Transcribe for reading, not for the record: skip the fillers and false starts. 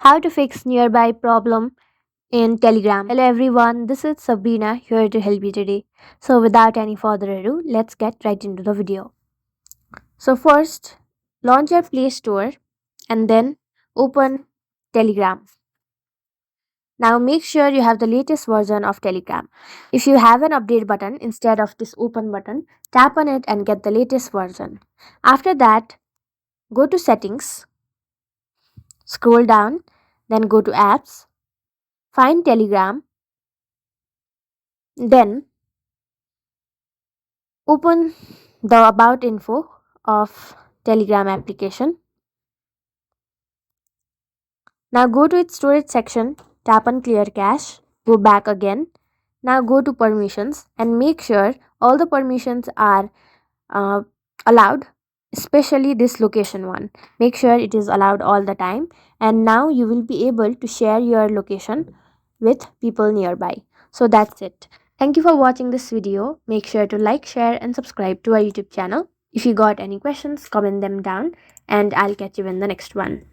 How to fix nearby problem in Telegram. Hello everyone, this is Sabrina here to help you today. So without any further ado, let's get right into the video. So first, launch your Play Store and then open Telegram. Now make sure you have the latest version of Telegram. If you have an update button instead of this open button, tap on it and get the latest version. After that, go to settings, scroll down, then go to apps, find Telegram, then open the about info of Telegram application. Now go to its storage section, tap on clear cache, go back again. Now go to permissions and make sure all the permissions are uh, allowed, especially this location one. Make sure it is allowed all the time, and now you will be able to share your location with people nearby. So that's it. Thank you for watching this video. Make sure to like, share and subscribe to our YouTube channel. If you got any questions, comment them down and I'll catch you in the next one.